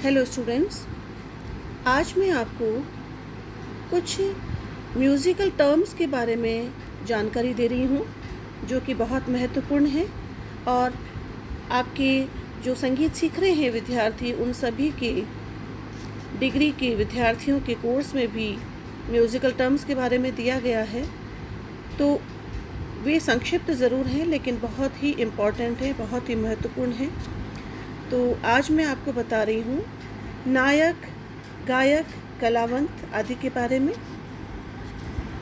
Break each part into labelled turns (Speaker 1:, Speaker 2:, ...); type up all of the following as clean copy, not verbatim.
Speaker 1: Hello students, आज मैं आपको कुछ म्यूज़िकल टर्म्स के बारे में जानकारी दे रही हूँ जो कि बहुत महत्वपूर्ण है और आपके जो संगीत सीख रहे हैं विद्यार्थी, उन सभी के डिग्री के विद्यार्थियों के कोर्स में भी म्यूज़िकल टर्म्स के बारे में दिया गया है। तो वे संक्षिप्त ज़रूर हैं लेकिन बहुत ही इम्पॉर्टेंट है, बहुत ही महत्वपूर्ण है। तो आज मैं आपको बता रही हूँ नायक, गायक, कलावंत आदि के बारे में।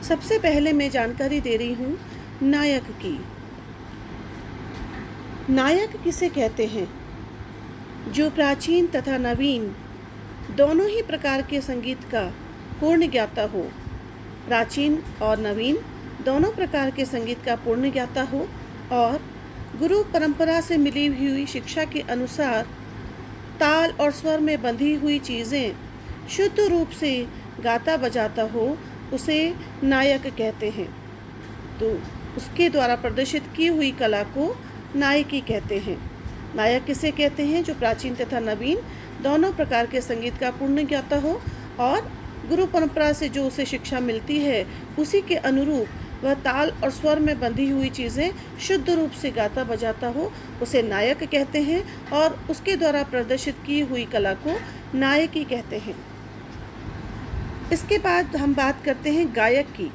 Speaker 1: सबसे पहले मैं जानकारी दे रही हूँ नायक की। नायक किसे कहते हैं? जो प्राचीन तथा नवीन दोनों ही प्रकार के संगीत का पूर्ण ज्ञाता हो। प्राचीन और नवीन दोनों प्रकार के संगीत का पूर्ण ज्ञाता हो और गुरु परंपरा से मिली हुई शिक्षा के अनुसार ताल और स्वर में बंधी हुई चीज़ें शुद्ध रूप से गाता बजाता हो, उसे नायक कहते हैं। तो उसके द्वारा प्रदर्शित की हुई कला को नायकी कहते हैं। नायक किसे कहते हैं? जो प्राचीन तथा नवीन दोनों प्रकार के संगीत का पूर्ण ज्ञाता हो और गुरु परंपरा से जो उसे शिक्षा मिलती है उसी के अनुरूप वह ताल और स्वर में बंधी हुई चीज़ें शुद्ध रूप से गाता बजाता हो, उसे नायक कहते हैं और उसके द्वारा प्रदर्शित की हुई कला को नायकी कहते हैं। इसके बाद हम बात करते हैं गायक की।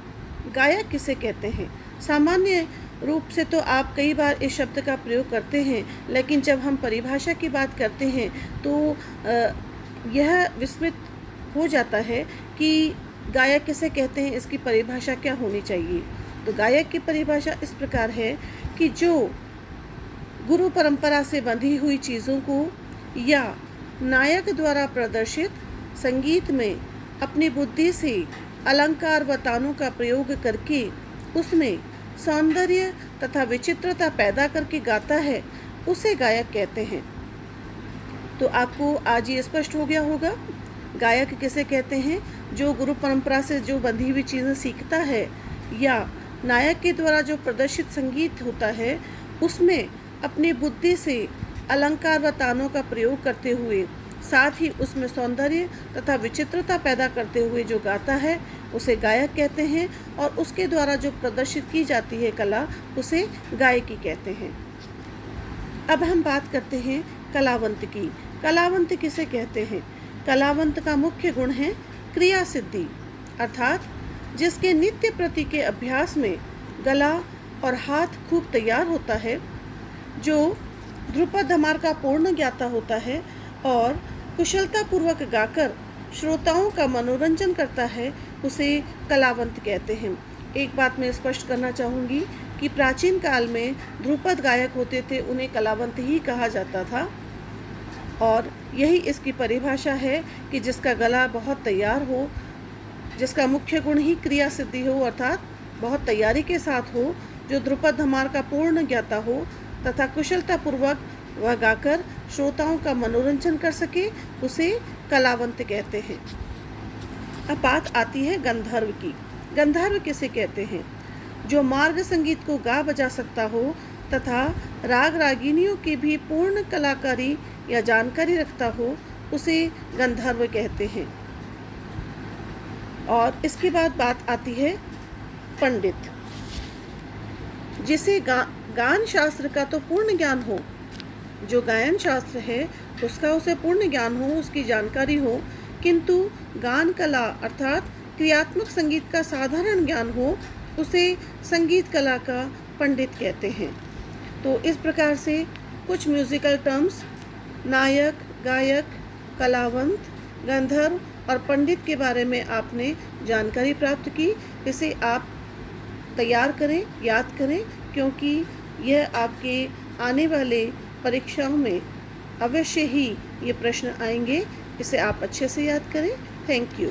Speaker 1: गायक किसे कहते हैं? सामान्य रूप से तो आप कई बार इस शब्द का प्रयोग करते हैं, लेकिन जब हम परिभाषा की बात करते हैं तो यह विस्मृत हो जाता है कि गायक किसे कहते हैं, इसकी परिभाषा क्या होनी चाहिए। तो गायक की परिभाषा इस प्रकार है कि जो गुरु परंपरा से बंधी हुई चीज़ों को या नायक द्वारा प्रदर्शित संगीत में अपनी बुद्धि से अलंकार व तानों का प्रयोग करके उसमें सौंदर्य तथा विचित्रता पैदा करके गाता है, उसे गायक कहते हैं। तो आपको आज ये स्पष्ट हो गया होगा गायक किसे कहते हैं। जो गुरु परंपरा से जो बंधी हुई चीज़ें सीखता है या नायक के द्वारा जो प्रदर्शित संगीत होता है उसमें अपनी बुद्धि से अलंकार व तानों का प्रयोग करते हुए साथ ही उसमें सौंदर्य तथा विचित्रता पैदा करते हुए जो गाता है उसे गायक कहते हैं और उसके द्वारा जो प्रदर्शित की जाती है कला उसे गायकी कहते हैं। अब हम बात करते हैं कलावंत की। कलावंत किसे कहते हैं? कलावंत का मुख्य गुण है क्रिया सिद्धि, अर्थात जिसके नित्य प्रति के अभ्यास में गला और हाथ खूब तैयार होता है, जो ध्रुपद धमार का पूर्ण ज्ञाता होता है और कुशलतापूर्वक गाकर श्रोताओं का मनोरंजन करता है, उसे कलावंत कहते हैं। एक बात मैं स्पष्ट करना चाहूँगी कि प्राचीन काल में ध्रुपद गायक होते थे, उन्हें कलावंत ही कहा जाता था और यही इसकी परिभाषा है कि जिसका गला बहुत तैयार हो, जिसका मुख्य गुण ही क्रिया सिद्धि हो, अर्थात बहुत तैयारी के साथ हो, जो ध्रुपद धमार का पूर्ण ज्ञाता हो तथा कुशलतापूर्वक वह गाकर श्रोताओं का मनोरंजन कर सके, उसे कलावंत कहते हैं। अब बात आती है गंधर्व की। गंधर्व किसे कहते हैं? जो मार्ग संगीत को गा बजा सकता हो तथा राग रागिनियों की भी पूर्ण कलाकारी या जानकारी रखता हो, उसे गंधर्व कहते हैं। और इसके बाद बात आती है पंडित, जिसे गान शास्त्र का तो पूर्ण ज्ञान हो, जो गायन शास्त्र है उसका उसे पूर्ण ज्ञान हो, उसकी जानकारी हो, किंतु गान कला अर्थात क्रियात्मक संगीत का साधारण ज्ञान हो, उसे संगीत कला का पंडित कहते हैं। तो इस प्रकार से कुछ म्यूज़िकल टर्म्स नायक, गायक, कलावंत, गंधर्व और पंडित के बारे में आपने जानकारी प्राप्त की। इसे आप तैयार करें, याद करें, क्योंकि यह आपके आने वाले परीक्षाओं में अवश्य ही ये प्रश्न आएंगे। इसे आप अच्छे से याद करें। Thank you.